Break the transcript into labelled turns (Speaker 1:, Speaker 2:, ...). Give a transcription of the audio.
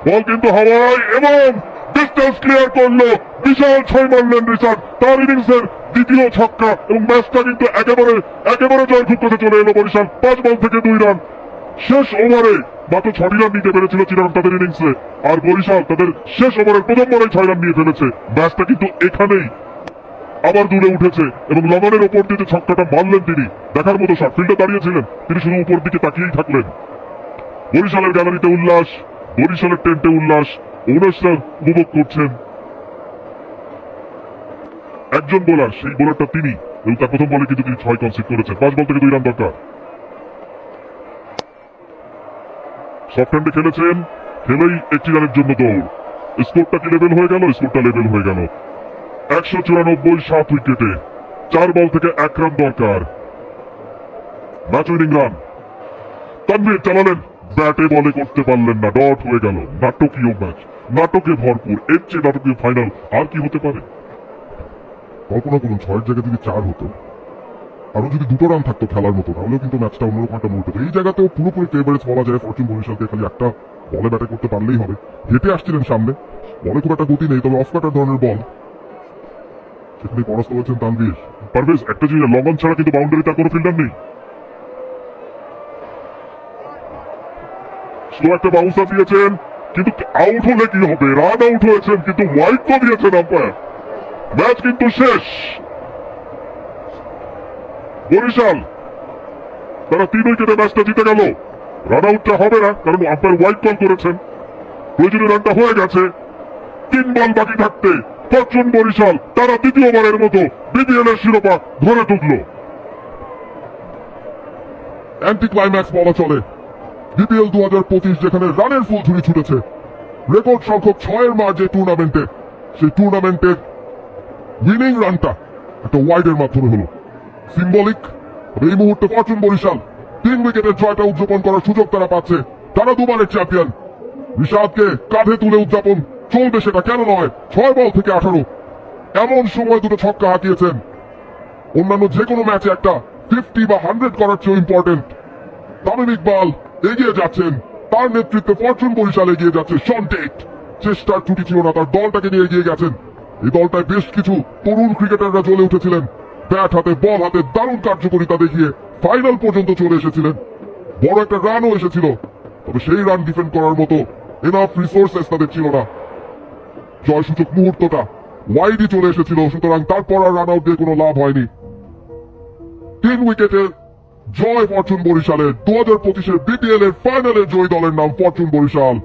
Speaker 1: বল কিন্তু হাওয়ায় এবং ডিস্টেন্স ক্লিয়ার করলো, বিশাল ছয় মারলেন রিশাদ। তার ইনিংসের দ্বিতীয় ছক্কা এবং ম্যাচটা কিন্তু একেবারে জয়ক্ষুত্রতে চলে এলো বরিশাল। 5 বল থেকে 2 রান। শেষ ওভারে মাত্র 6 রান নিতে পেরেছিল চিটাগং তাদের ইনিংসে, আর বরিশাল তাদের শেষ ওভারের প্রথম বলেই 6 রান নিয়ে ফেলেছে। ম্যাচটা কিন্তু এখানেই আবার দূরে উঠেছে এবং লঙ্গনের ওপর দিয়ে যে ছক্কাটা মারলেন তিনি, দেখার মতো শট। ফিল্ডে দাঁড়িয়েছিলেন, তিনি শুধু উপর দিকে তাকিয়েই থাকলেন। বরিশালের গ্যালারিতে উল্লাস, বরিশালের টেন্টে উল্লাস, ওনার্সরা উপভোগ করছেন। একজন বোলার, সেই বোলারটা তিনি, এবং তার প্রথম বলে কিন্তু তিনি 6 কনসিড করেছেন। 5 বল থেকে 2 রান দরকার। সফট হ্যান্ডে খেলেছেন, খেলেই 1 রানের জন্য দৌড়। স্কোরটা কি লেভেল হয়ে গেল? স্কোরটা লেভেল হয়ে গেল 194, 7 উইকেটে 4 বল থেকে 1 রান দরকার। Match winning run. তানভীর চালালেন, ব্যাটে বলে করতে পারলেন না, ডট হয়ে গেল। নাটকীয় ম্যাচ, নাটকে ভরপুর। এর চেয়ে নাটকীয় ফাইনাল আর কি হতে পারে?
Speaker 2: কল্পনা করুন 6-এর জায়গায় যদি 4 হতো, আরো যদি 2টো রান থাকতো খেলার মতো, তাহলেও কিন্তু ম্যাচটা অন্যরকম একটা মোড় পেত। এই জায়গাতেও পুরোপুরি ফেভারিটস বলা যায় ফরচুন বরিশালকে। খালি একটা বলে ব্যাটে করতে পারলেই হবে। হেঁটে আসছিলেন সামনে, বলে খুব একটা গতি নেই, তবে অফ কাটার ধরনের বল, সেখানে পরাস্ত হয়েছেন তানভীর।
Speaker 1: পারভেজ, একটা জিনিস, লঙ্গন ছাড়া কিন্তু বাউন্ডারি তার কোনো ফিল্ডার নেই। স্লো একটা বাউন্সার দিয়েছেন, কিন্তু আউট হলে কি হবে? রান আউট হয়েছেন, কিন্তু ওয়াইড তো দিয়েছেন আম্পায়ার। ম্যাচ কিন্তু শেষ। বরিশাল তারা 3 উইকেটে ম্যাচটা জিতে গেল। রান আউটটা হবে না, কারণ আম্পায়ার ওয়াইড কল করেছেন। প্রয়োজনীয় রানটা হয়ে গেছে। 3 বল বাকি থাকতে ফরচুন বরিশাল তারা দ্বিতীয়বারের মতো বিপিএল এর শিরোপা ধরে তুলল।
Speaker 2: অ্যান্টি ক্লাইম্যাক্স বলা চলে বিপিএল 2025, যেখানে রানের ফুলঝুরি ছুটেছে। রেকর্ড সংখ্যক 6-এর মার্জে টুর্নামেন্টে, সেই টুর্নামেন্টের উইনিং রানটা একটা ওয়াইডের মাধ্যমে হলো। সিম্বলিক। এই মুহূর্তে ফরচুন বরিশাল 3 উইকেটের জয়টা উদযাপন করার সুযোগ তারা পাচ্ছে। তারা 2বারের চ্যাম্পিয়ন। রিশাদকে কাঁধে তুলে উদযাপন চলবে, সেটা কেন নয়। 6 বল থেকে 18 এমন সময় 2টো ছক্কা হাঁকিয়েছেন। অন্যান্য যে কোনো ম্যাচে একটা 50 বা 100 করার চেয়ে ইম্পর্টেন্ট। তামিম ইকবাল এগিয়ে যাচ্ছেন, তার নেতৃত্বে ফরচুন বরিশাল এগিয়ে যাচ্ছে। শন টেট চেষ্টার ত্রুটি ছিল না, তার দলটাকে নিয়ে এগিয়ে গেছেন। এই দলটায় বেশ কিছু তরুণ ক্রিকেটাররা জ্বলে উঠেছিলেন, ব্যাট হাতে বল হাতে দারুণ কার্যকারিতা দেখিয়ে ফাইনাল পর্যন্ত চলে এসেছিলেন। বড় একটা রানও এসেছিল, তবে সেই রান ডিফেন্ড করার মতো এনাফ রিসোর্সেস তাদের ছিল না। জয়সূচক মুহূর্তটা ওয়াইডই চলে এসেছিল, সুতরাং তারপর আর রান আউট দিয়ে কোনো লাভ হয়নি। 3 উইকেটের জয় ফরচুন বরিশালের। 2025-এর বিপিএল এর ফাইনালে জয়ী দলের নাম ফরচুন বরিশাল।